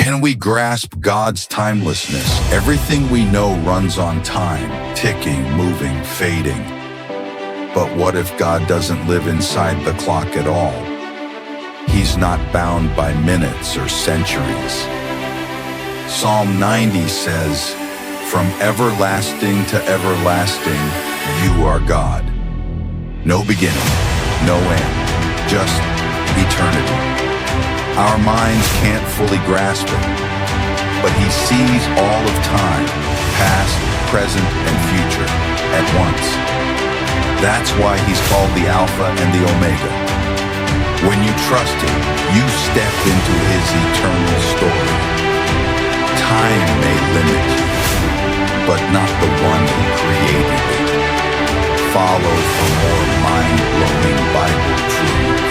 Can we grasp God's timelessness? Everything we know runs on time, ticking, moving, fading. But what if God doesn't live inside the clock at all? He's not bound by minutes or centuries. Psalm 90 says, "From everlasting to everlasting, you are God." No beginning, no end, just eternity. Our minds can't fully grasp it, but He sees all of time, past, present, and future, at once. That's why He's called the Alpha and the Omega. When you trust Him, you step into His eternal story. Time may limit you, but not the one who created it. Follow for more mind-blowing Bible truths.